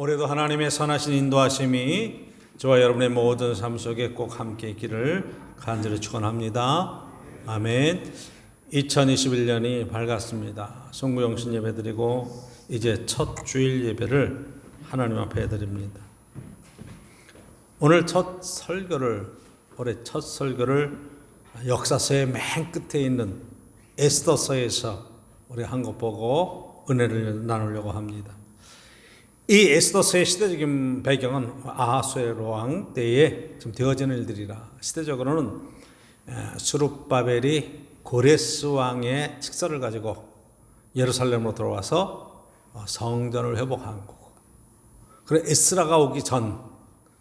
올해도 하나님의 선하신 인도하심이 저와 여러분의 모든 삶 속에 꼭 함께 있기를 간절히 축원합니다. 아멘. 2021년이 밝았습니다. 송구영신 예배 드리고 이제 첫 주일 예배를 하나님 앞에 드립니다. 오늘 올해 첫 설교를 역사서의 맨 끝에 있는 에스더서에서 우리 한 것 보고 은혜를 나누려고 합니다. 이 에스더서의 시대적인 배경은 아하수에로 왕 때에 지금 되어지는 일들이라, 시대적으로는 수룹바벨이 고레스 왕의 칙서를 가지고 예루살렘으로 들어와서 성전을 회복한 거고, 그리고 에스라가 오기 전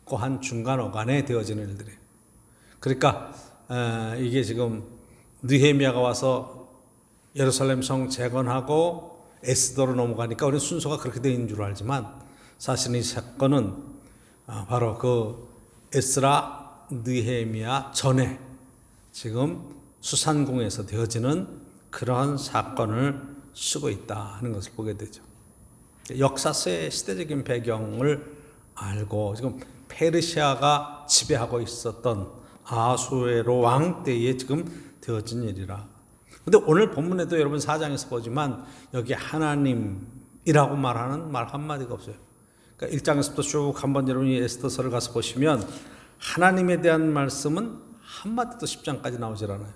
그 한 중간 어간에 되어지는 일들이에요. 그러니까 이게 지금 느헤미야가 와서 예루살렘 성 재건하고 에스더로 넘어가니까 우리는 순서가 그렇게 되어 있는 줄 알지만, 사실은 이 사건은 바로 그 에스라 느헤미야 전에 지금 수산궁에서 되어지는 그러한 사건을 쓰고 있다 하는 것을 보게 되죠. 역사서의 시대적인 배경을 알고 지금 페르시아가 지배하고 있었던 아하수에로 왕 때에 지금 되어진 일이라. 근데 오늘 본문에도 여러분 4장에서 보지만 여기 하나님이라고 말하는 말 한마디가 없어요. 그러니까 1장에서부터 쭉 한번 여러분이 에스더서를 가서 보시면 하나님에 대한 말씀은 한마디도 10장까지 나오질 않아요.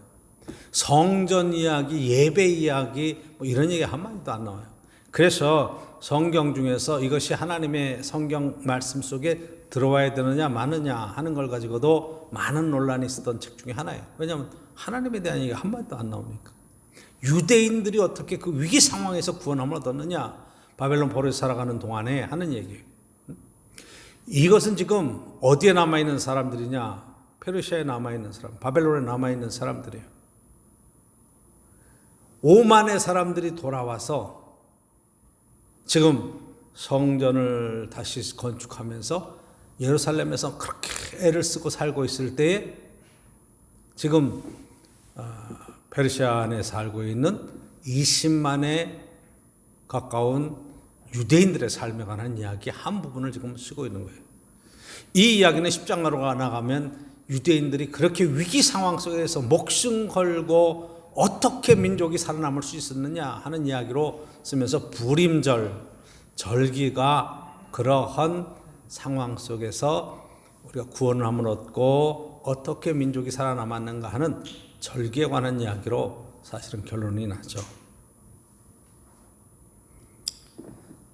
성전 이야기, 예배 이야기 뭐 이런 얘기 한마디도 안 나와요. 그래서 성경 중에서 이것이 하나님의 성경 말씀 속에 들어와야 되느냐 마느냐 하는 걸 가지고도 많은 논란이 있었던 책 중에 하나예요. 왜냐하면 하나님에 대한 얘기가 한마디도 안 나오니까. 유대인들이 어떻게 그 위기 상황에서 구원함을 얻었느냐, 바벨론 포로에 살아가는 동안에 하는 얘기예요. 이것은 지금 어디에 남아있는 사람들이냐, 페르시아에 남아있는 사람, 바벨론에 남아있는 사람들이에요. 5만의 사람들이 돌아와서 지금 성전을 다시 건축하면서 예루살렘에서 그렇게 애를 쓰고 살고 있을 때에 지금 페르시아 안에 살고 있는 20만에 가까운 유대인들의 삶에 관한 이야기 한 부분을 지금 쓰고 있는 거예요. 이 이야기는 10장으로 나가면 유대인들이 그렇게 위기 상황 속에서 목숨 걸고 어떻게 민족이 살아남을 수 있었느냐 하는 이야기로 쓰면서 부림절, 절기가 그러한 상황 속에서 우리가 구원을 한번 얻고 어떻게 민족이 살아남았는가 하는 절기에 관한 이야기로 사실은 결론이 나죠.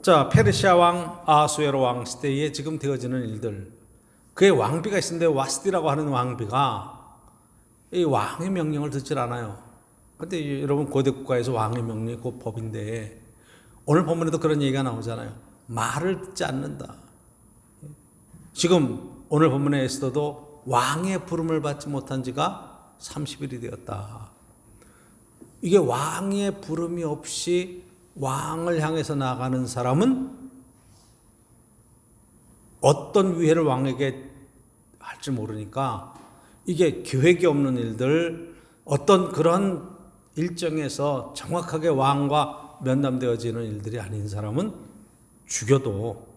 자, 페르시아 왕 아하수에로 왕 시대에 지금 되어지는 일들, 그의 왕비가 있었는데 와스디라고 하는 왕비가 이 왕의 명령을 듣질 않아요. 그런데 여러분 고대 국가에서 왕의 명령이 곧 법인데, 오늘 본문에도 그런 얘기가 나오잖아요. 말을 듣지 않는다. 지금 오늘 본문의 에스더도 왕의 부름을 받지 못한 지가 30일이 되었다. 이게 왕의 부름이 없이 왕을 향해서 나가는 사람은 어떤 위해를 왕에게 할지 모르니까, 이게 계획이 없는 일들, 어떤 그런 일정에서 정확하게 왕과 면담되어지는 일들이 아닌 사람은 죽여도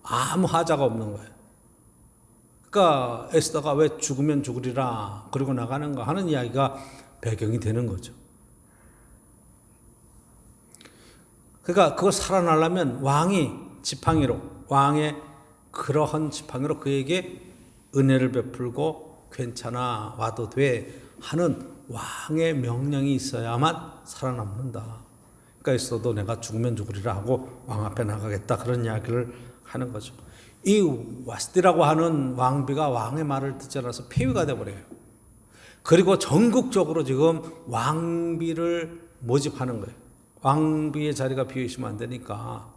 아무 하자가 없는 거예요. 그러니까 에스더가 왜 죽으면 죽으리라 그러고 나가는가 하는 이야기가 배경이 되는 거죠. 그러니까 그걸 살아나려면 왕이 지팡이로, 왕의 그러한 지팡이로 그에게 은혜를 베풀고 괜찮아 와도 돼 하는 왕의 명령이 있어야만 살아남는다. 그러니까 에스더도 내가 죽으면 죽으리라 하고 왕 앞에 나가겠다 그런 이야기를 하는 거죠. 이 와스디라고 하는 왕비가 왕의 말을 듣지 않아서 폐위가 되어버려요. 그리고 전국적으로 지금 왕비를 모집하는 거예요. 왕비의 자리가 비어있으면 안 되니까.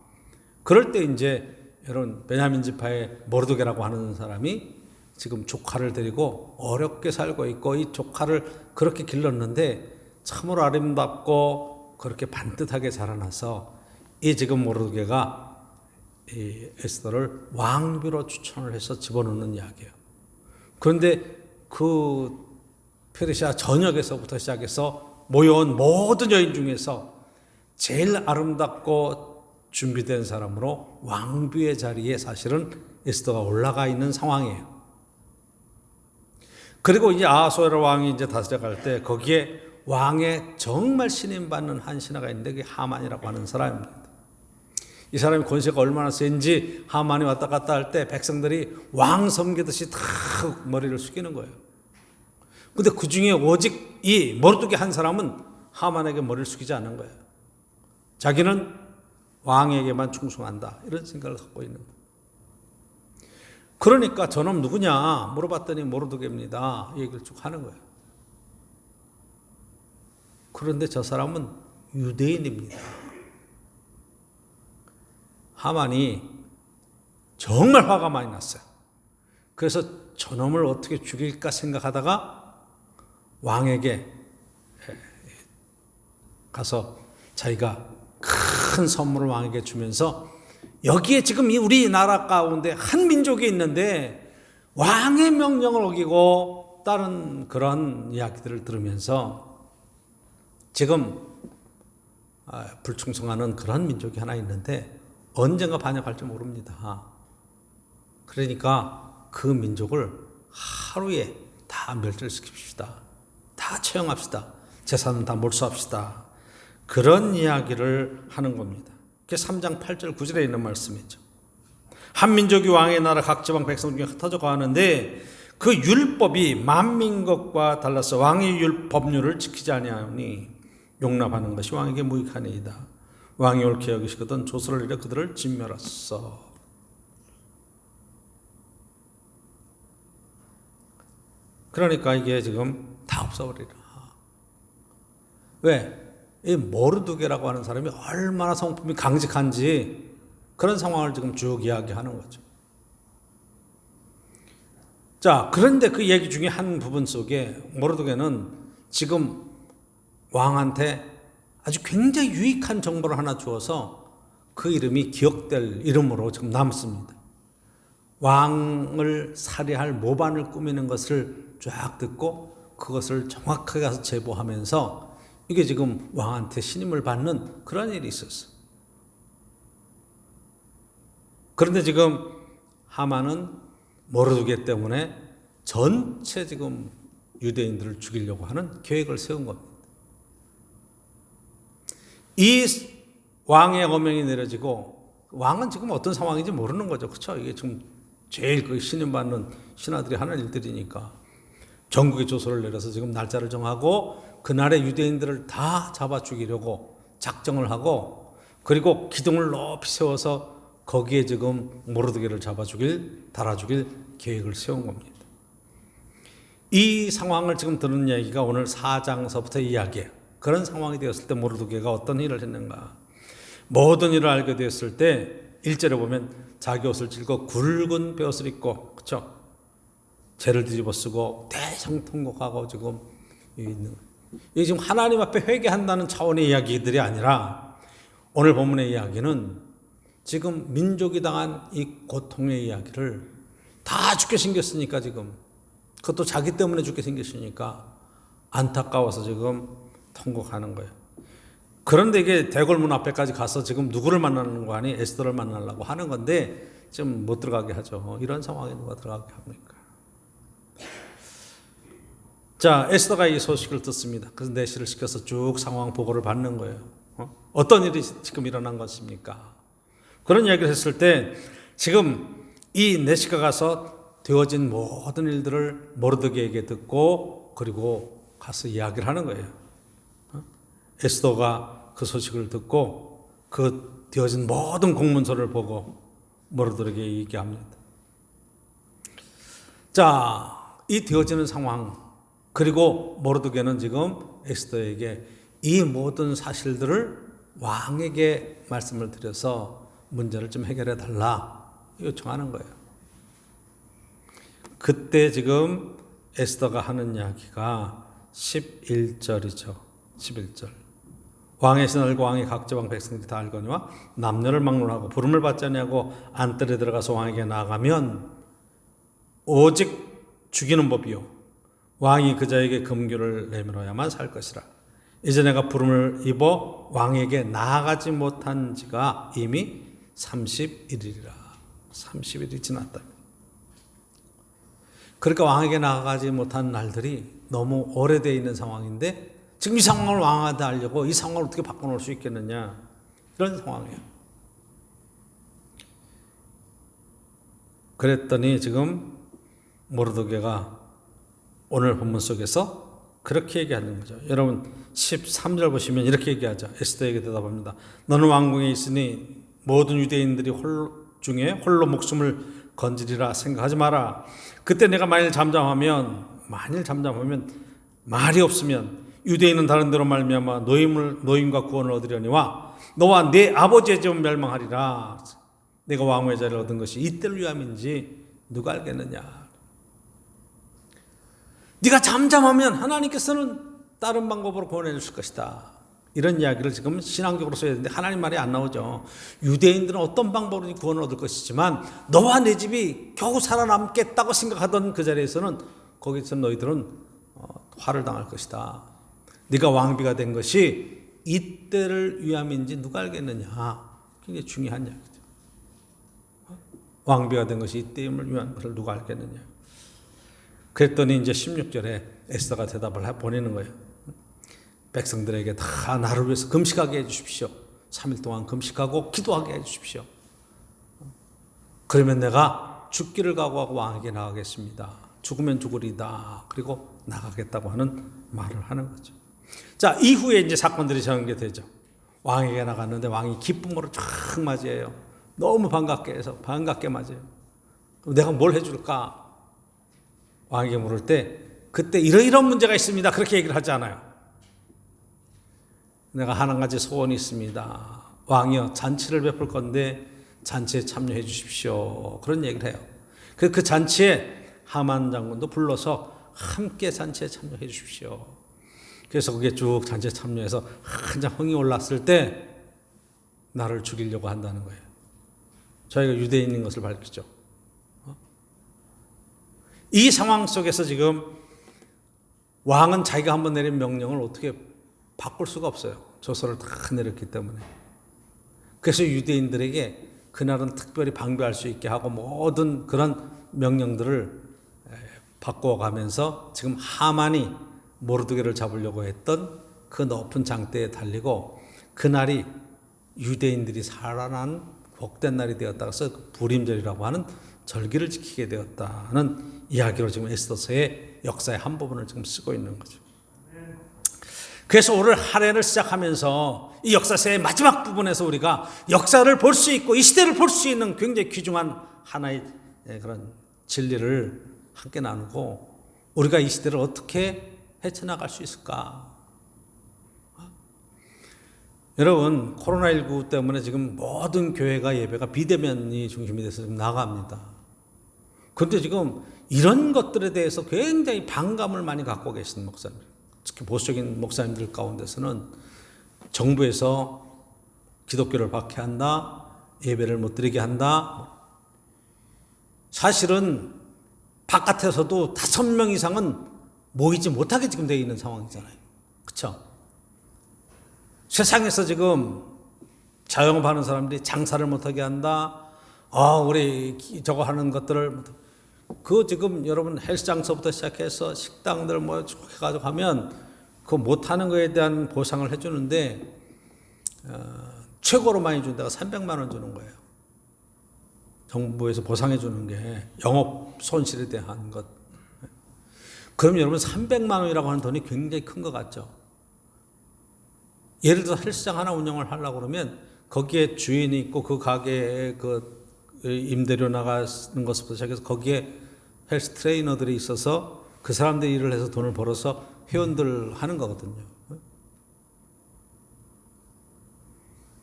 그럴 때 이제 여러분 베냐민 지파의 모르드게라고 하는 사람이 지금 조카를 데리고 어렵게 살고 있고, 이 조카를 그렇게 길렀는데 참으로 아름답고 그렇게 반듯하게 자라나서 이 지금 모르드게가 이 에스더를 왕비로 추천을 해서 집어넣는 이야기예요. 그런데 그 페르시아 전역에서부터 시작해서 모여온 모든 여인 중에서 제일 아름답고 준비된 사람으로 왕비의 자리에 사실은 에스더가 올라가 있는 상황이에요. 그리고 이제 아하수에로 왕이 이제 다스려갈 때 거기에 왕의 정말 신임받는 한 신하가 있는데 그게 하만이라고 하는 사람입니다. 이 사람이 권세가 얼마나 센지 하만이 왔다 갔다 할 때 백성들이 왕 섬기듯이 다 머리를 숙이는 거예요. 근데 그 중에 오직 이 머리두개 한 사람은 하만에게 머리를 숙이지 않는 거예요. 자기는 왕에게만 충성한다, 이런 생각을 갖고 있는 거예요. 그러니까 저놈 누구냐 물어봤더니 모르드게입니다, 이 얘기를 쭉 하는 거예요. 그런데 저 사람은 유대인입니다. 하만이 정말 화가 많이 났어요. 그래서 저놈을 어떻게 죽일까 생각하다가 왕에게 가서 자기가 큰 선물을 왕에게 주면서 여기에 지금 우리 나라 가운데 한 민족이 있는데 왕의 명령을 어기고 다른 그런 이야기들을 들으면서 지금 불충성하는 그런 민족이 하나 있는데 언젠가 반역할지 모릅니다. 그러니까 그 민족을 하루에 다 멸절시킵시다. 다 처형합시다. 재산은 다 몰수합시다. 그런 이야기를 하는 겁니다. 그게 3장 8절 9절에 있는 말씀이죠. 한 민족이 왕의 나라 각 지방 백성 중에 흩어져 가는데 그 율법이 만민 것과 달라서 왕의 법률을 지키지 아니하니 용납하는 것이 왕에게 무익하니이다. 왕이 옳게 여기시거든 조서를 이래 그들을 진멸하소서. 그러니까 이게 지금 다 없어버리라. 왜? 이 모르드게라고 하는 사람이 얼마나 성품이 강직한지 그런 상황을 지금 쭉 이야기하는 거죠. 자, 그런데 그 얘기 중에 한 부분 속에 모르드게는 지금 왕한테 아주 굉장히 유익한 정보를 하나 주어서 그 이름이 기억될 이름으로 지금 남습니다. 왕을 살해할 모반을 꾸미는 것을 쫙 듣고 그것을 정확하게 가서 제보하면서 이게 지금 왕한테 신임을 받는 그런 일이 있었어요. 그런데 지금 하만은 모르드게 때문에 전체 지금 유대인들을 죽이려고 하는 계획을 세운 겁니다. 이 왕의 어명이 내려지고 왕은 지금 어떤 상황인지 모르는 거죠. 그렇죠? 이게 지금 제일 그 신임받는 신하들이 하는 일들이니까 전국의 조서를 내려서 지금 날짜를 정하고 그날의 유대인들을 다 잡아 죽이려고 작정을 하고 그리고 기둥을 높이 세워서 거기에 지금 모르드게를 잡아 죽일, 달아 죽일 계획을 세운 겁니다. 이 상황을 지금 듣는 얘기가 오늘 4장서부터 이야기해요. 그런 상황이 되었을 때 모르드게가 어떤 일을 했는가. 모든 일을 알게 되었을 때 1절에 보면 자기 옷을 찔고 굵은 베옷을 입고, 그렇죠? 죄를 뒤집어 쓰고 대성통곡하고 지금 있는. 이게 지금 하나님 앞에 회개한다는 차원의 이야기들이 아니라 오늘 본문의 이야기는 지금 민족이 당한 이 고통의 이야기를 다 죽게 생겼으니까 지금 그것도 자기 때문에 죽게 생겼으니까 안타까워서 지금 통곡하는 거예요. 그런데 이게 대궐문 앞에까지 가서 지금 누구를 만나는 거 아니? 에스더를 만나려고 하는 건데 지금 못 들어가게 하죠. 이런 상황에 누가 들어가게 합니까? 자, 에스더가 이 소식을 듣습니다. 그래서 내시를 시켜서 쭉 상황 보고를 받는 거예요. 어떤 일이 지금 일어난 것입니까? 그런 이야기를 했을 때 지금 이 내시가 가서 되어진 모든 일들을 모르드게에게 듣고 그리고 가서 이야기를 하는 거예요. 에스더가 그 소식을 듣고 그 되어진 모든 공문서를 보고 모르드게에게 얘기합니다. 자, 이 되어지는 상황 그리고 모르드게는 지금 에스더에게 이 모든 사실들을 왕에게 말씀을 드려서 문제를 좀 해결해 달라 요청하는 거예요. 그때 지금 에스더가 하는 이야기가 11절이죠. 11절. 왕의 신하들과 왕의 각 지방 백성들이 다 알거니와 남녀를 막론하고 부름을 받지 아니하고 안뜰에 들어가서 왕에게 나아가면 오직 죽이는 법이요 왕이 그자에게 금규를 내밀어야만 살 것이라. 이제 내가 부름을 입어 왕에게 나아가지 못한 지가 이미 30일이라. 30일이 지났다. 그러니까 왕에게 나아가지 못한 날들이 너무 오래되어 있는 상황인데 지금 이 상황을 왕한테 알려고 이 상황을 어떻게 바꿔놓을 수 있겠느냐, 이런 상황이에요. 그랬더니 지금 모르드게가 오늘 본문 속에서 그렇게 얘기하는 거죠. 여러분 13절 보시면 이렇게 얘기하죠. 에스더에게 대답합니다. 너는 왕궁에 있으니 모든 유대인들이 중에 홀로 목숨을 건지리라 생각하지 마라. 그때 내가 만일 잠잠하면 말이 없으면 유대인은 다른 데로 말미암아 노임과 구원을 얻으려니와 너와 네 아버지의 집은 멸망하리라. 내가 왕후의 자리를 얻은 것이 이때를 위함인지 누가 알겠느냐. 네가 잠잠하면 하나님께서는 다른 방법으로 구원해 주실 것이다. 이런 이야기를 지금 신앙적으로 써야 되는데 하나님 말이 안 나오죠. 유대인들은 어떤 방법으로 구원을 얻을 것이지만 너와 내 집이 겨우 살아남겠다고 생각하던 그 자리에서는 거기서 너희들은 화를 당할 것이다. 네가 왕비가 된 것이 이때를 위함인지 누가 알겠느냐. 굉장히 중요한 이야기죠. 왕비가 된 것이 이때임을 위한 것을 누가 알겠느냐. 그랬더니 이제 16절에 에스더가 대답을 보내는 거예요. 백성들에게 다 나를 위해서 금식하게 해주십시오. 3일 동안 금식하고 기도하게 해주십시오. 그러면 내가 죽기를 각오하고 왕에게 나가겠습니다. 죽으면 죽으리다. 그리고 나가겠다고 하는 말을 하는 거죠. 자, 이후에 이제 사건들이 전개되죠. 왕에게 나갔는데 왕이 기쁨으로 쫙 맞이해요. 너무 반갑게 맞아요. 그럼 내가 뭘 해줄까? 왕에게 물을 때 그때 이런 문제가 있습니다. 그렇게 얘기를 하지 않아요. 내가 한 가지 소원이 있습니다. 왕이여, 잔치를 베풀 건데 잔치에 참여해 주십시오. 그런 얘기를 해요. 그 잔치에 하만 장군도 불러서 함께 잔치에 참여해 주십시오. 그래서 그게 쭉 잔치에 참여해서 한참 흥이 올랐을 때 나를 죽이려고 한다는 거예요. 저희가 유대인인 것을 밝히죠. 이 상황 속에서 지금 왕은 자기가 한번 내린 명령을 어떻게 바꿀 수가 없어요. 조서를 다 내렸기 때문에. 그래서 유대인들에게 그날은 특별히 방배할 수 있게 하고 모든 그런 명령들을 바꿔가면서 지금 하만이 모르드게를 잡으려고 했던 그 높은 장대에 달리고 그날이 유대인들이 살아난 복된 날이 되었다고 해서 불임절이라고 하는 절기를 지키게 되었다는 이야기로 지금 에스더서의 역사의 한 부분을 지금 쓰고 있는 거죠. 그래서 오늘 한 해를 시작하면서 이 역사서의 마지막 부분에서 우리가 역사를 볼 수 있고 이 시대를 볼 수 있는 굉장히 귀중한 하나의 그런 진리를 함께 나누고 우리가 이 시대를 어떻게 헤쳐나갈 수 있을까? 여러분, 코로나19 때문에 지금 모든 교회가 예배가 비대면이 중심이 돼서 지금 나갑니다. 그런데 지금 이런 것들에 대해서 굉장히 반감을 많이 갖고 계시는 목사님들, 특히 보수적인 목사님들 가운데서는 정부에서 기독교를 박해한다, 예배를 못 드리게 한다. 사실은 바깥에서도 5명 이상은 모이지 못하게 지금 되어 있는 상황이잖아요. 그렇죠? 세상에서 지금 자영업하는 사람들이 장사를 못하게 한다. 우리 저거 하는 것들을 그 지금 여러분 헬스장서부터 시작해서 식당들 뭐 쭉 해가지고 하면 그 못하는 거에 대한 보상을 해주는데 최고로 많이 준 데가 300만 원 주는 거예요. 정부에서 보상해 주는 게 영업 손실에 대한 것. 그럼 여러분 300만 원이라고 하는 돈이 굉장히 큰 것 같죠. 예를 들어서 헬스장 하나 운영을 하려고 그러면 거기에 주인이 있고 그 가게에 그 임대료 나가는 것부터 시작해서 거기에 헬스 트레이너들이 있어서 그 사람들이 일을 해서 돈을 벌어서 회원들 하는 거거든요.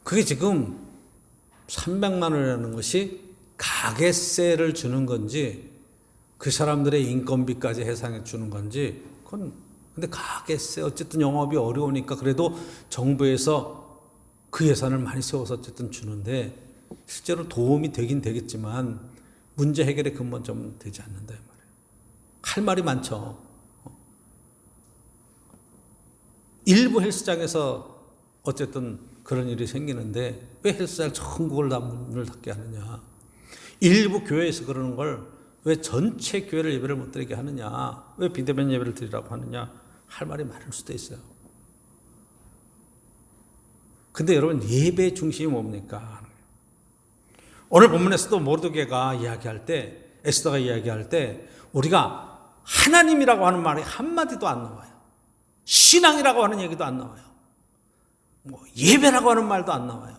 그게 지금 300만 원이라는 것이 가게세를 주는 건지 그 사람들의 인건비까지 해상해 주는 건지 그건 근데 가게세 어쨌든 영업이 어려우니까 그래도 정부에서 그 예산을 많이 세워서 어쨌든 주는데 실제로 도움이 되긴 되겠지만 문제 해결의 근본점은 되지 않는다 이 말이에요. 할 말이 많죠. 일부 헬스장에서 어쨌든 그런 일이 생기는데 왜 헬스장 전국을 다 문을 닫게 하느냐. 일부 교회에서 그러는 걸 왜 전체 교회를 예배를 못 드리게 하느냐. 왜 비대면 예배를 드리라고 하느냐. 할 말이 많을 수도 있어요. 근데 여러분 예배의 중심이 뭡니까? 오늘 본문에서도 모르드게가 이야기할 때, 에스더가 이야기할 때 우리가 하나님이라고 하는 말이 한마디도 안 나와요. 신앙이라고 하는 얘기도 안 나와요. 예배라고 하는 말도 안 나와요.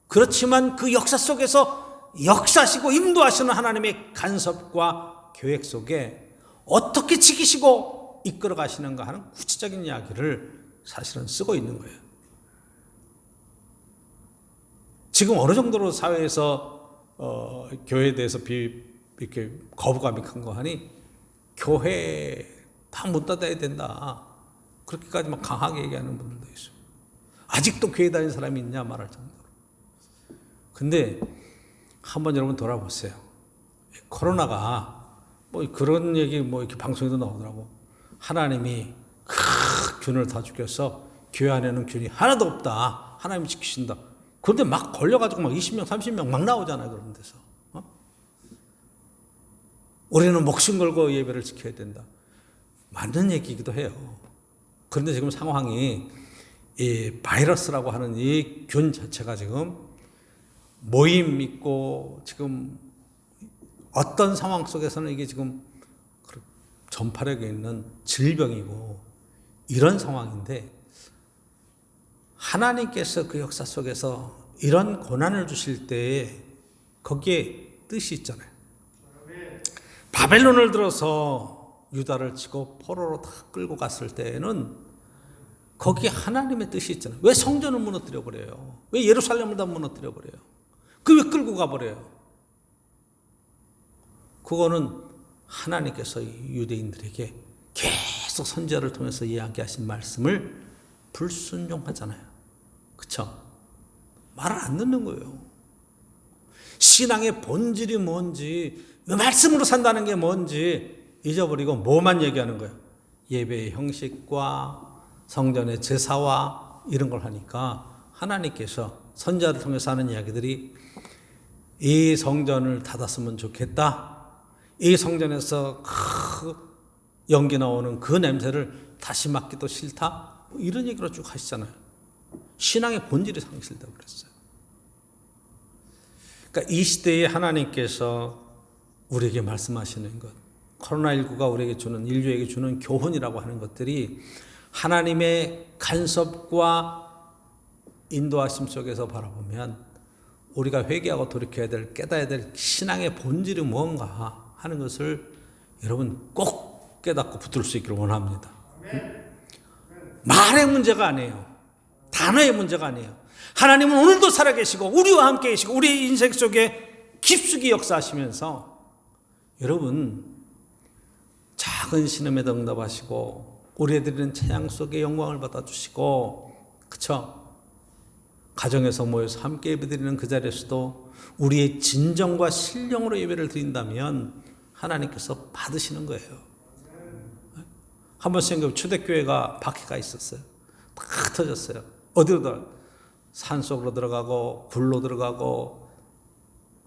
그렇지만 그 역사 속에서 역사하시고 인도하시는 하나님의 간섭과 계획 속에 어떻게 지키시고 이끌어 가시는가 하는 구체적인 이야기를 사실은 쓰고 있는 거예요. 지금 어느 정도로 사회에서 교회에 대해서 이렇게 거부감이 큰 거 하니 교회 다 못 닫아야 된다. 그렇게까지 막 강하게 얘기하는 분들도 있어요. 아직도 교회 다니는 사람이 있냐 말할 정도로. 근데 한번 여러분 돌아보세요. 코로나가 뭐 그런 얘기 뭐 이렇게 방송에도 나오더라고. 하나님이 균을 다 죽여서 교회 안에는 균이 하나도 없다. 하나님이 지키신다. 그런데 막 걸려가지고 막 20명, 30명 막 나오잖아요. 그런 데서. 우리는 목숨 걸고 예배를 지켜야 된다. 맞는 얘기이기도 해요. 그런데 지금 상황이 이 바이러스라고 하는 이 균 자체가 지금 모임 있고 지금 어떤 상황 속에서는 이게 지금 전파력이 있는 질병이고 이런 상황인데 하나님께서 그 역사 속에서 이런 고난을 주실 때에 거기에 뜻이 있잖아요. 바벨론을 들어서 유다를 치고 포로로 다 끌고 갔을 때에는 거기에 하나님의 뜻이 있잖아요. 왜 성전을 무너뜨려 버려요? 왜 예루살렘을 다 무너뜨려 버려요? 그 왜 끌고 가버려요? 그거는 하나님께서 유대인들에게 계속 선지자를 통해서 이야기하신 말씀을 불순종하잖아요. 그렇죠? 말을 안 듣는 거예요. 신앙의 본질이 뭔지, 말씀으로 산다는 게 뭔지 잊어버리고 뭐만 얘기하는 거예요. 예배의 형식과 성전의 제사와 이런 걸 하니까 하나님께서 선지자를 통해서 하는 이야기들이 이 성전을 닫았으면 좋겠다. 이 성전에서 연기 나오는 그 냄새를 다시 맡기도 싫다. 뭐 이런 얘기로 쭉 하시잖아요. 신앙의 본질이 상실되고 그랬어요. 그러니까 이 시대에 하나님께서 우리에게 말씀하시는 것, 코로나19가 우리에게 주는, 인류에게 주는 교훈이라고 하는 것들이 하나님의 간섭과 인도하심 속에서 바라보면 우리가 회개하고 돌이켜야 될, 깨달아야 될 신앙의 본질이 뭔가 하는 것을 여러분 꼭 깨닫고 붙들 수 있기를 원합니다. 말의 문제가 아니에요. 단어의 문제가 아니에요. 하나님은 오늘도 살아계시고 우리와 함께 계시고 우리의 인생 속에 깊숙이 역사하시면서 여러분 작은 신음에도 응답하시고 우리 애들은 찬양 속에 영광을 받아주시고 그쵸? 가정에서 모여서 함께 예배드리는 그 자리에서도 우리의 진정과 신령으로 예배를 드린다면 하나님께서 받으시는 거예요. 한번 생각해 초대교회가 박해가 있었어요. 다 터졌어요. 어디로 들어가요? 산속으로 들어가고 굴로 들어가고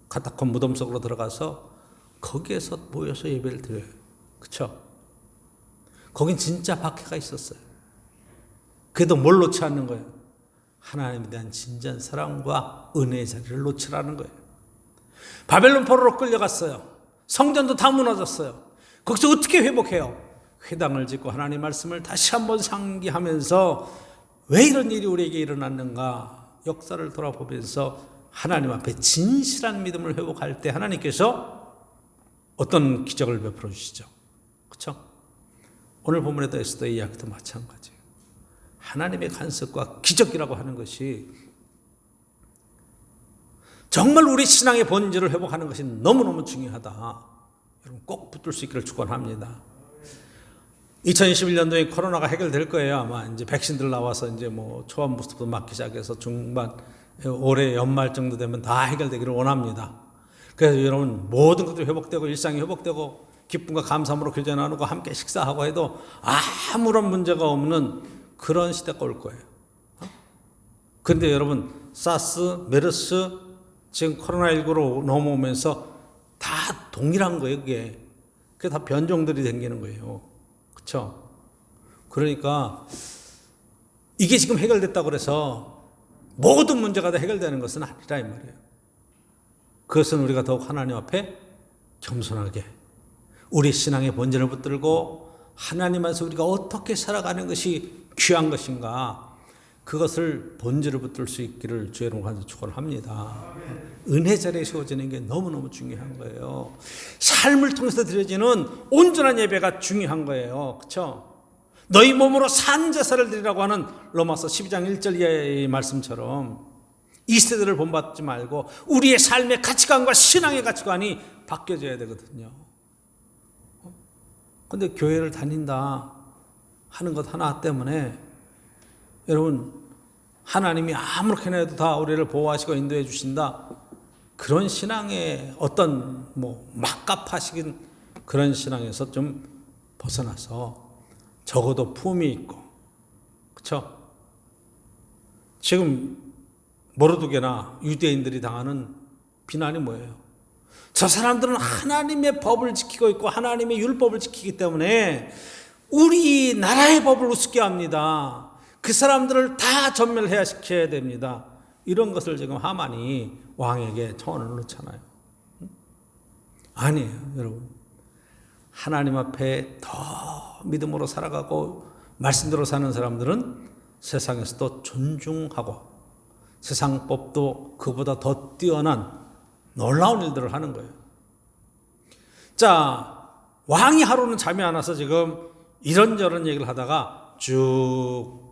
카타콤 무덤 속으로 들어가서 거기에서 모여서 예배를 드려요. 그렇죠? 거긴 진짜 박해가 있었어요. 그래도 뭘 놓지 않는 거예요? 하나님에 대한 진지한 사랑과 은혜의 자리를 놓치라는 거예요. 바벨론 포로로 끌려갔어요. 성전도 다 무너졌어요. 거기서 어떻게 회복해요? 회당을 짓고 하나님 말씀을 다시 한번 상기하면서 왜 이런 일이 우리에게 일어났는가 역사를 돌아보면서 하나님 앞에 진실한 믿음을 회복할 때 하나님께서 어떤 기적을 베풀어 주시죠. 그렇죠? 오늘 본문에도 에스더의 이야기도 마찬가지예요. 하나님의 간섭과 기적이라고 하는 것이 정말 우리 신앙의 본질을 회복하는 것이 너무너무 중요하다. 여러분 꼭 붙들 수 있기를 축원합니다. 2021년도에 코로나가 해결될 거예요. 아마 이제 백신들 나와서 이제 뭐 초반부터 맞기 시작해서 중반 올해 연말 정도 되면 다 해결되기를 원합니다. 그래서 여러분 모든 것들이 회복되고 일상이 회복되고 기쁨과 감사함으로 교제 나누고 함께 식사하고 해도 아무런 문제가 없는 그런 시대가 올 거예요. 그런데 여러분, 사스, 메르스, 지금 코로나19로 넘어오면서 다 동일한 거예요, 그게. 그게 다 변종들이 생기는 거예요. 그렇죠? 그러니까 이게 지금 해결됐다고 그래서 모든 문제가 다 해결되는 것은 아니라 이 말이에요. 그것은 우리가 더욱 하나님 앞에 겸손하게 우리 신앙의 본질을 붙들고 하나님 안에서 우리가 어떻게 살아가는 것이 귀한 것인가, 그것을 본질을 붙들 수 있기를 주의 이름으로 간절히 축원합니다. 은혜 자리에 세워지는 게 너무너무 중요한 거예요. 삶을 통해서 드려지는 온전한 예배가 중요한 거예요. 그렇죠? 너희 몸으로 산 제사를 드리라고 하는 로마서 12장 1절 이하의 말씀처럼 이 세대를 본받지 말고 우리의 삶의 가치관과 신앙의 가치관이 바뀌어져야 되거든요. 근데 교회를 다닌다 하는 것 하나 때문에 여러분, 하나님이 아무렇게나 해도 다 우리를 보호하시고 인도해 주신다, 그런 신앙의 어떤 막갑하신 그런 신앙에서 좀 벗어나서 적어도 품이 있고, 그렇죠? 지금 모르드게나 유대인들이 당하는 비난이 뭐예요? 저 사람들은 하나님의 법을 지키고 있고 하나님의 율법을 지키기 때문에 우리나라의 법을 우습게 합니다. 그 사람들을 다 전멸해야 됩니다. 이런 것을 지금 하만이 왕에게 청원을 넣잖아요. 아니에요, 여러분. 하나님 앞에 더 믿음으로 살아가고 말씀대로 사는 사람들은 세상에서도 존중하고 세상 법도 그보다 더 뛰어난 놀라운 일들을 하는 거예요. 자, 왕이 하루는 잠이 안 와서 지금 이런저런 얘기를 하다가 쭉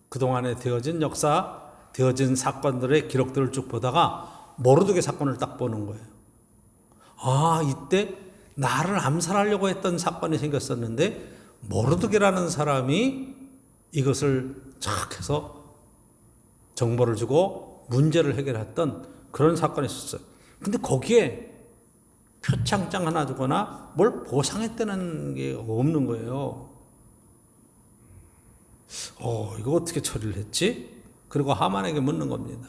그동안에 되어진 역사, 되어진 사건들의 기록들을 쭉 보다가 모르드게 사건을 딱 보는 거예요. 아, 이때 나를 암살하려고 했던 사건이 생겼었는데 모르드게라는 사람이 이것을 착 해서 정보를 주고 문제를 해결했던 그런 사건이 있었어요. 근데 거기에 표창장 하나 주거나 뭘 보상했다는 게 없는 거예요. 이거 어떻게 처리를 했지? 그리고 하만에게 묻는 겁니다.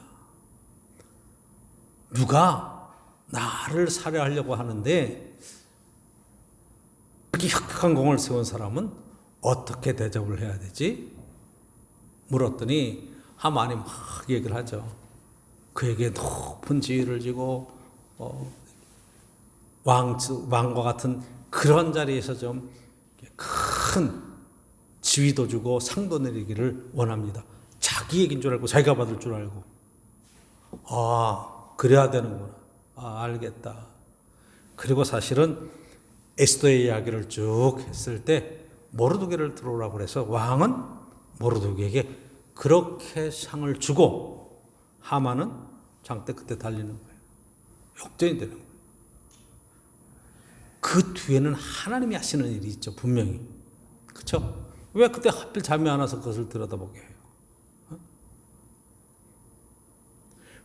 누가 나를 살해하려고 하는데 그렇게 혁혁한 공을 세운 사람은 어떻게 대접을 해야 되지? 물었더니 하만이 막 얘기를 하죠. 그에게 높은 지위를 주고 왕과 같은 그런 자리에서 좀 큰 지위도 주고 상도 내리기를 원합니다. 자기 얘기인 줄 알고 자기가 받을 줄 알고. 그래야 되는구나. 알겠다. 그리고 사실은 에스더의 이야기를 쭉 했을 때 모르드게를 들어오라고 해서 왕은 모르드게에게 그렇게 상을 주고 하만은 장대 끝에 달리는 거예요. 역전이 되는 거예요. 그 뒤에는 하나님이 하시는 일이 있죠, 분명히. 그렇죠? 왜 그때 하필 잠이 안 와서 그것을 들여다보게 해요?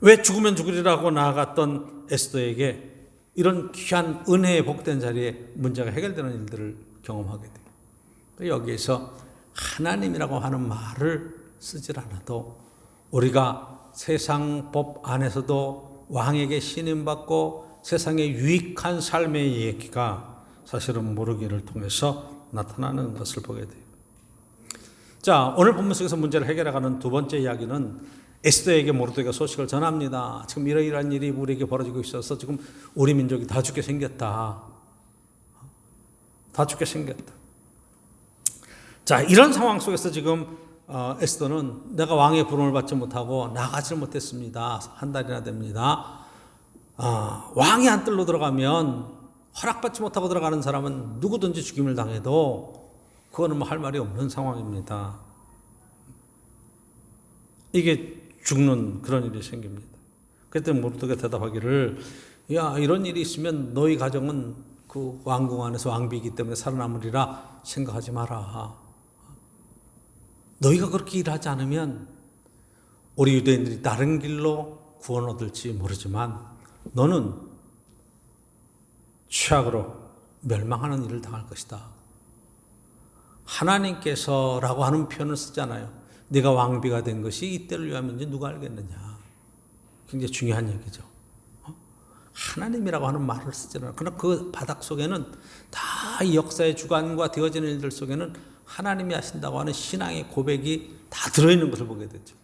왜 죽으면 죽으리라고 나아갔던 에스더에게 이런 귀한 은혜의 복된 자리에 문제가 해결되는 일들을 경험하게 돼요. 여기에서 하나님이라고 하는 말을 쓰질 않아도 우리가 세상 법 안에서도 왕에게 신임받고 세상에 유익한 삶의 얘기가 사실은 모르기를 통해서 나타나는 것을 보게 돼요. 자, 오늘 본문 속에서 문제를 해결해가는 두 번째 이야기는 에스더에게 모르드게가 소식을 전합니다. 지금 이러이러한 일이 우리에게 벌어지고 있어서 지금 우리 민족이 다 죽게 생겼다. 다 죽게 생겼다. 자, 이런 상황 속에서 지금 에스더는 내가 왕의 부름을 받지 못하고 나가지 못했습니다. 한 달이나 됩니다. 왕이 한 뜰로 들어가면 허락받지 못하고 들어가는 사람은 누구든지 죽임을 당해도 그거는 할 말이 없는 상황입니다. 이게 죽는 그런 일이 생깁니다. 그때 모르드게 대답하기를, 야, 이런 일이 있으면 너희 가정은 그 왕궁 안에서 왕비이기 때문에 살아남으리라 생각하지 마라. 너희가 그렇게 일하지 않으면 우리 유대인들이 다른 길로 구원 얻을지 모르지만 너는 최악으로 멸망하는 일을 당할 것이다. 하나님께서라고 하는 표현을 쓰잖아요. 네가 왕비가 된 것이 이때를 위함인지 누가 알겠느냐. 굉장히 중요한 얘기죠. 하나님이라고 하는 말을 쓰잖아요. 그러나 그 바닥 속에는 다 이 역사의 주관과 되어지는 일들 속에는 하나님이 하신다고 하는 신앙의 고백이 다 들어있는 것을 보게 되죠.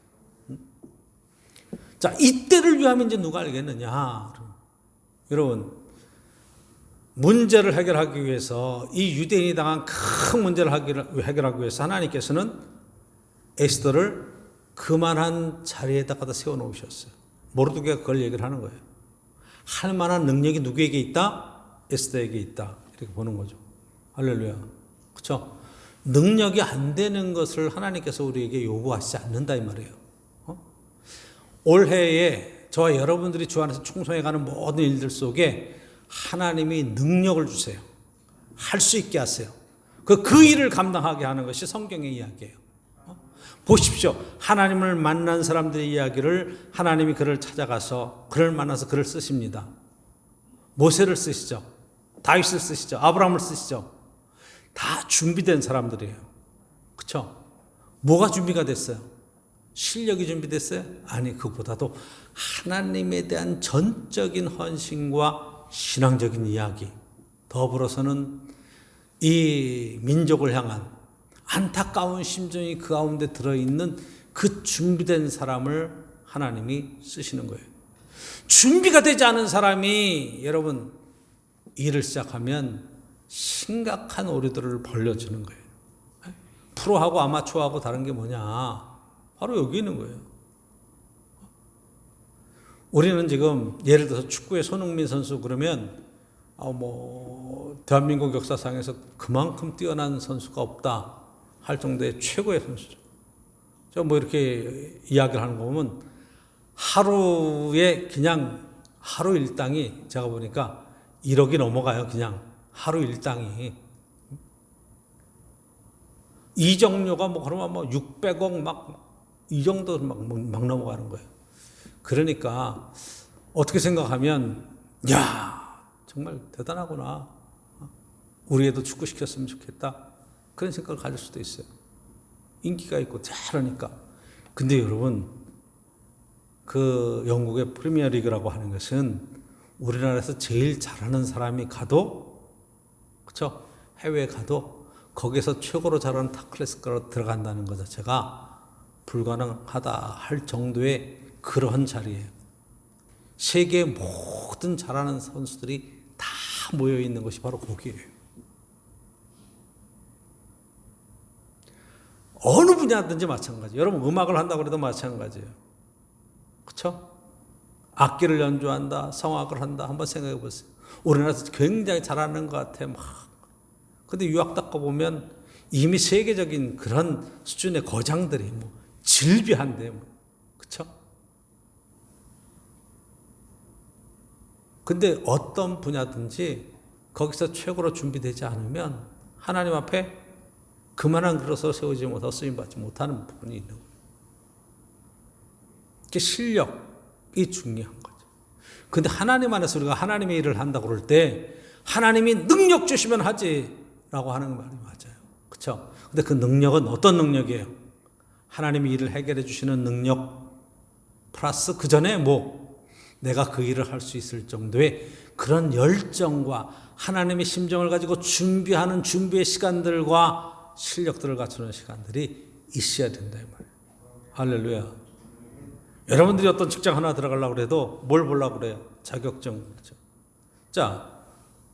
자, 이때를 위함인지 누가 알겠느냐. 여러분, 문제를 해결하기 위해서, 이 유대인이 당한 큰 문제를 해결하기 위해서 하나님께서는 에스더를 그만한 자리에다가 세워놓으셨어요. 모르드게가 그걸 얘기를 하는 거예요. 할 만한 능력이 누구에게 있다? 에스더에게 있다. 이렇게 보는 거죠. 할렐루야. 그렇죠? 능력이 안 되는 것을 하나님께서 우리에게 요구하시지 않는다 이 말이에요. 올해에 저와 여러분들이 주 안에서 충성해가는 모든 일들 속에 하나님이 능력을 주세요. 할 수 있게 하세요. 그 일을 감당하게 하는 것이 성경의 이야기예요. 보십시오. 하나님을 만난 사람들의 이야기를 하나님이 그를 찾아가서 그를 만나서 그를 쓰십니다. 모세를 쓰시죠. 다윗을 쓰시죠. 아브라함을 쓰시죠. 다 준비된 사람들이에요. 그렇죠? 뭐가 준비가 됐어요? 실력이 준비됐어요? 아니, 그보다도 하나님에 대한 전적인 헌신과 신앙적인 이야기, 더불어서는 이 민족을 향한 안타까운 심정이 그 가운데 들어있는 그 준비된 사람을 하나님이 쓰시는 거예요. 준비가 되지 않은 사람이 여러분 일을 시작하면 심각한 오류들을 벌려주는 거예요. 프로하고 아마추어하고 다른 게 뭐냐? 바로 여기 있는 거예요. 우리는 지금 예를 들어서 축구의 손흥민 선수 그러면 대한민국 역사상에서 그만큼 뛰어난 선수가 없다 할 정도의 최고의 선수죠. 저 이렇게 이야기를 하는 거 보면 하루에 그냥 하루 일당이 제가 보니까 1억이 넘어가요. 그냥 하루 일당이. 이적료가 그러면 600억 이 정도 막 넘어가는 거예요. 그러니까 어떻게 생각하면 정말 대단하구나. 우리 애도 축구 시켰으면 좋겠다. 그런 생각을 가질 수도 있어요. 인기가 있고 잘하니까. 근데 여러분, 그 영국의 프리미어 리그라고 하는 것은 우리나라에서 제일 잘하는 사람이 가도, 그렇죠? 해외에 가도 거기서 최고로 잘하는 탑클래스로 들어간다는 것 자체가 불가능하다 할 정도의 그런 자리예요. 세계의 모든 잘하는 선수들이 다 모여 있는 것이 바로 거기예요. 어느 분야든지 마찬가지. 여러분 음악을 한다고 해도 마찬가지예요. 그렇죠? 악기를 연주한다, 성악을 한다. 한번 생각해 보세요. 우리나라에서 굉장히 잘하는 것 같아. 근데 유학 닦아 보면 이미 세계적인 그런 수준의 거장들이 질비한데, 그렇죠? 근데 어떤 분야든지 거기서 최고로 준비되지 않으면 하나님 앞에 그만한 그릇으로 세우지 못하고 쓰임받지 못하는 부분이 있는 거예요. 이게 실력이 중요한 거죠. 근데 하나님 안에서 우리가 하나님의 일을 한다고 그럴 때 하나님이 능력 주시면 하지라고 하는 말이 맞아요. 그렇죠? 근데 그 능력은 어떤 능력이에요? 하나님이 일을 해결해 주시는 능력 플러스 그 전에 내가 그 일을 할 수 있을 정도의 그런 열정과 하나님의 심정을 가지고 준비하는 준비의 시간들과 실력들을 갖추는 시간들이 있어야 된다 이 말이에요. 할렐루야. 여러분들이 어떤 직장 하나 들어가려고 해도 뭘 보려고 그래요? 자격증. 그렇죠? 자,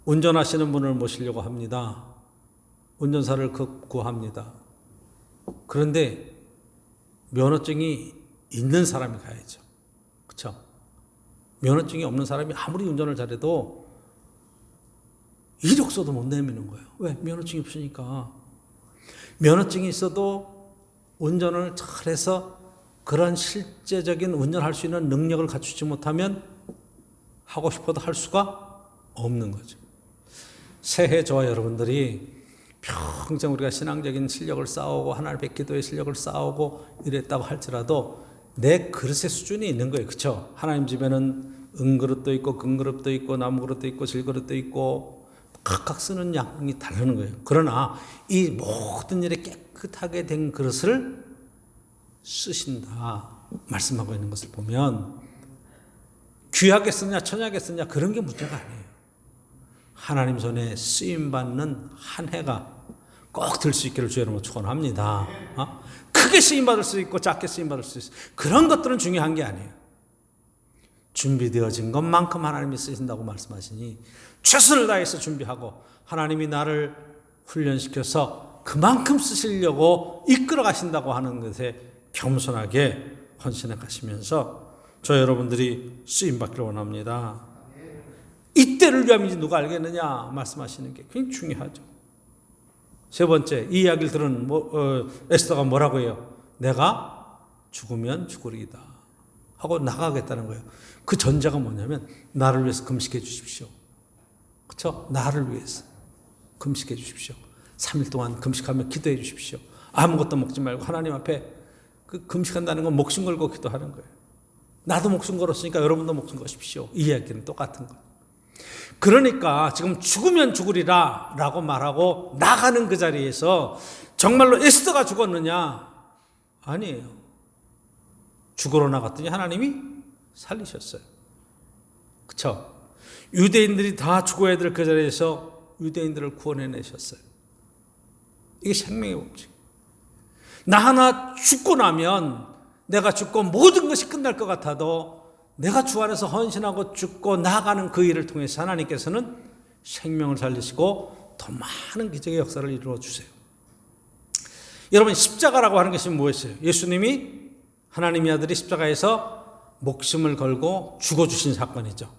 운전하시는 분을 모시려고 합니다. 운전사를 구합니다. 그런데 면허증이 있는 사람이 가야죠. 그렇죠? 면허증이 없는 사람이 아무리 운전을 잘해도 이력서도 못 내미는 거예요. 왜? 면허증이 없으니까. 면허증이 있어도 운전을 잘해서 그런 실제적인 운전할 수 있는 능력을 갖추지 못하면 하고 싶어도 할 수가 없는 거죠. 새해 저와 여러분들이 평생 우리가 신앙적인 실력을 쌓아오고 하나님의 기도의 실력을 쌓아오고 이랬다고 할지라도 내 그릇의 수준이 있는 거예요. 그렇죠? 하나님 집에는 은그릇도 있고 금그릇도 있고 나무그릇도 있고 질그릇도 있고 각각 쓰는 양이 다르는 거예요. 그러나 이 모든 일에 깨끗하게 된 그릇을 쓰신다 말씀하고 있는 것을 보면 귀하게 쓰냐 천하게 쓰냐 그런 게 문제가 아니에요. 하나님 손에 쓰임받는 한 해가 꼭 될 수 있기를 주 여러분 축원합니다. 크게 쓰임받을 수 있고 작게 쓰임받을 수 있어요. 그런 것들은 중요한 게 아니에요. 준비되어진 것만큼 하나님이 쓰신다고 말씀하시니 최선을 다해서 준비하고 하나님이 나를 훈련시켜서 그만큼 쓰시려고 이끌어 가신다고 하는 것에 겸손하게 헌신해 가시면서 저 여러분들이 쓰임받기를 원합니다. 이때를 위함인지 누가 알겠느냐 말씀하시는 게 굉장히 중요하죠. 세 번째, 이 이야기를 들은 에스더가 뭐라고 해요? 내가 죽으면 죽으리이다 하고 나가겠다는 거예요. 그 전제가 뭐냐면 나를 위해서 금식해 주십시오. 그렇죠? 나를 위해서 금식해 주십시오. 3일 동안 금식하며 기도해 주십시오. 아무것도 먹지 말고 하나님 앞에 그 금식한다는 건 목숨 걸고 기도하는 거예요. 나도 목숨 걸었으니까 여러분도 목숨 거십시오. 이 이야기는 똑같은 거예요. 그러니까 지금 죽으면 죽으리라 라고 말하고 나가는 그 자리에서 정말로 에스더가 죽었느냐? 아니에요. 죽으러 나갔더니 하나님이 살리셨어요. 그렇죠? 유대인들이 다 죽어야 될 그 자리에서 유대인들을 구원해내셨어요. 이게 생명의 법칙. 나 하나 죽고 나면 내가 죽고 모든 것이 끝날 것 같아도 내가 주 안에서 헌신하고 죽고 나아가는 그 일을 통해서 하나님께서는 생명을 살리시고 더 많은 기적의 역사를 이루어 주세요. 여러분, 십자가라고 하는 것이 무엇이에요? 예수님이 하나님의 아들이 십자가에서 목숨을 걸고 죽어주신 사건이죠.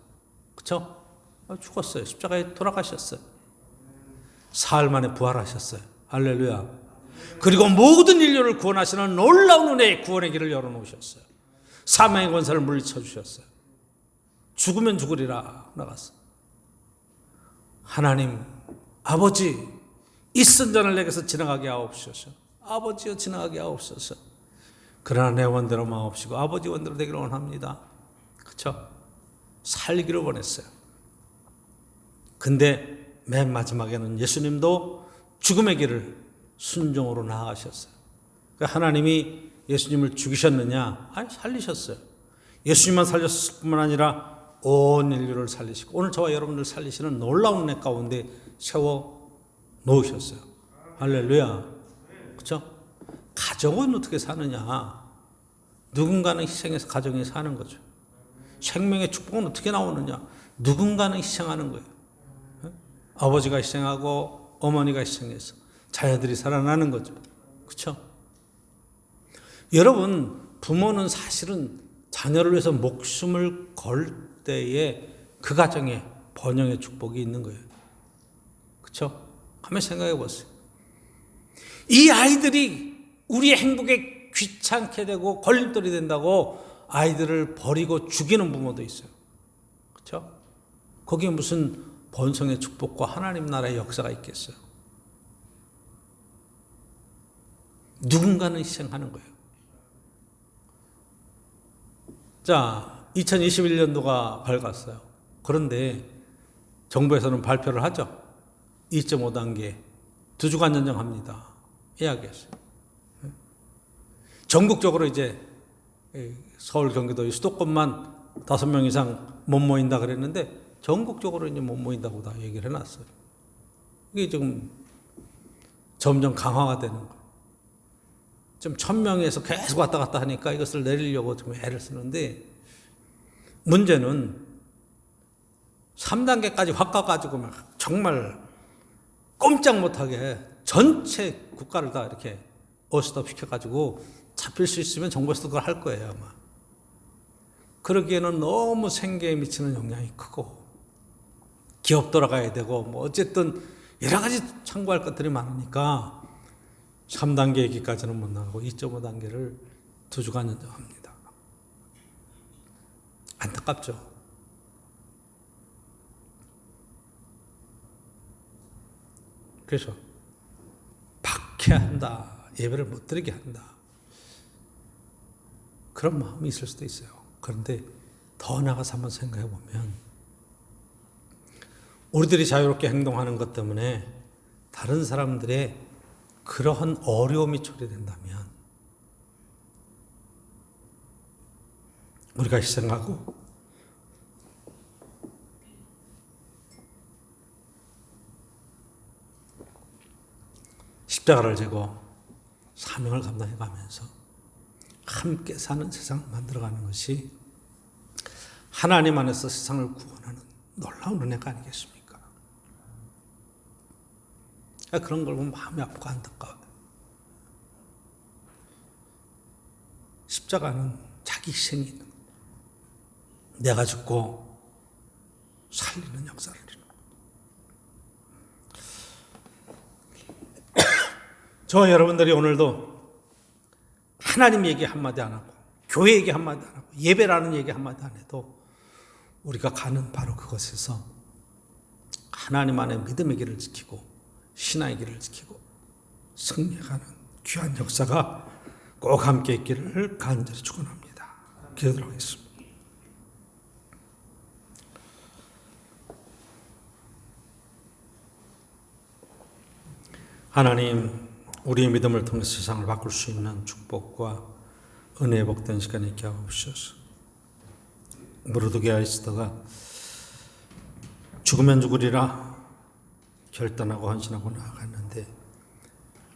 그렇죠? 죽었어요. 십자가에 돌아가셨어요. 사흘 만에 부활하셨어요. 할렐루야. 그리고 모든 인류를 구원하시는 놀라운 은혜의 구원의 길을 열어놓으셨어요. 사망의 권세를 물리쳐 주셨어요. 죽으면 죽으리라 나갔어. 하나님 아버지, 이 선전을 내게서 지나가게 하옵소서. 아버지여 지나가게 하옵소서. 그러나 내 원대로 마옵시고 아버지 원대로 되기를 원합니다. 그렇죠? 살기를 원했어요. 근데 맨 마지막에는 예수님도 죽음의 길을 순종으로 나아가셨어요. 그러니까 하나님이 예수님을 죽이셨느냐? 아니, 살리셨어요. 예수님만 살렸을 뿐만 아니라 온 인류를 살리시고 오늘 저와 여러분들 살리시는 놀라운 은혜 가운데 세워 놓으셨어요. 할렐루야. 그렇죠? 가정은 어떻게 사느냐? 누군가는 희생해서 가정에 사는 거죠. 생명의 축복은 어떻게 나오느냐? 누군가는 희생하는 거예요. 아버지가 희생하고 어머니가 희생해서 자녀들이 살아나는 거죠. 그렇죠? 여러분, 부모는 사실은 자녀를 위해서 목숨을 걸 때에 그 가정에 번영의 축복이 있는 거예요. 그렇죠? 한번 생각해 보세요. 이 아이들이 우리의 행복에 귀찮게 되고 걸림돌이 된다고 아이들을 버리고 죽이는 부모도 있어요. 그렇죠? 거기에 무슨 번성의 축복과 하나님 나라의 역사가 있겠어요? 누군가는 희생하는 거예요. 자, 2021년도가 밝았어요. 그런데 정부에서는 발표를 하죠. 2.5단계 2주간 연장합니다. 이야기했어요. 전국적으로 이제 서울, 경기도 수도권만 5명 이상 못 모인다 그랬는데 전국적으로 이제 못 모인다고 다 얘기를 해놨어요. 이게 지금 점점 강화가 되는 거예요. 좀 1000명에서 계속 왔다 갔다 하니까 이것을 내리려고 좀 애를 쓰는데 문제는 3단계까지 확 가가지고 막 정말 꼼짝 못하게 전체 국가를 다 이렇게 어스톱 시켜가지고 잡힐 수 있으면 정부에서도 그걸 할 거예요, 아마. 그러기에는 너무 생계에 미치는 영향이 크고 기업 돌아가야 되고 뭐 어쨌든 여러 가지 참고할 것들이 많으니까 3단계 얘기까지는 못 나가고 2.5단계를 2주간 연장합니다. 안타깝죠. 그래서 박해한다, 예배를 못 드리게 한다, 그런 마음이 있을 수도 있어요. 그런데 더 나아가서 한번 생각해 보면 우리들이 자유롭게 행동하는 것 때문에 다른 사람들의 그러한 어려움이 초래된다면 우리가 희생하고 십자가를 지고 사명을 감당해 가면서 함께 사는 세상을 만들어가는 것이 하나님 안에서 세상을 구원하는 놀라운 은혜가 아니겠습니까? 그런 걸 보면 마음이 아프고 안타까워요. 십자가는 자기 희생이 있는 거예요. 내가 죽고 살리는 역사를 이루는 거예요. 저와 여러분들이 오늘도 하나님 얘기 한마디 안 하고 교회 얘기 한마디 안 하고 예배라는 얘기 한마디 안 해도 우리가 가는 바로 그것에서 하나님 안에 믿음의 길을 지키고 신앙의 길을 지키고 승리하는 귀한 역사가 꼭 함께 있기를 간절히 축원합니다. 기도하도록 하겠습니다. 하나님, 우리의 믿음을 통해 세상을 바꿀 수 있는 축복과 은혜의 복된 시간이 있게 하옵소서. 무르드게아이스더가 죽으면 죽으리라 결단하고 헌신하고 나아갔는데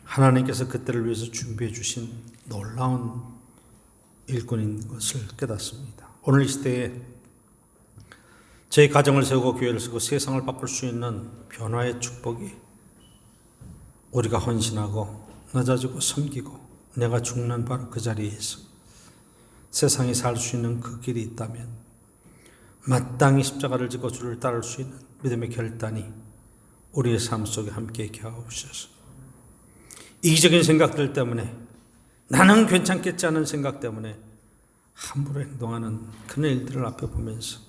하나님께서 그때를 위해서 준비해 주신 놀라운 일꾼인 것을 깨닫습니다. 오늘 이 시대에 저희 가정을 세우고 교회를 세우고 세상을 바꿀 수 있는 변화의 축복이 우리가 헌신하고 낮아지고 섬기고 내가 죽는 바로 그 자리에서 세상이 살 수 있는 그 길이 있다면 마땅히 십자가를 지고 주를 따를 수 있는 믿음의 결단이 우리의 삶 속에 함께 있게 하옵소서. 이기적인 생각들 때문에 나는 괜찮겠지 않은 생각 때문에 함부로 행동하는 그런 일들을 앞에 보면서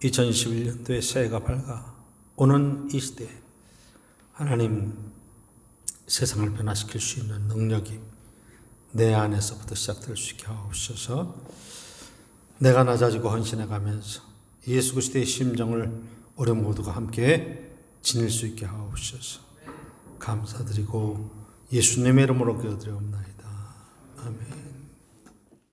2021년도에 새해가 밝아 오는 이 시대에 하나님 세상을 변화시킬 수 있는 능력이 내 안에서부터 시작될 수 있게 하옵소서. 내가 낮아지고 헌신해 가면서 예수 그리스도의 심정을 우리 모두가 함께 지닐 수 있게 하옵소서. 감사드리고 예수님의 이름으로 기도드리옵나이다. 아멘.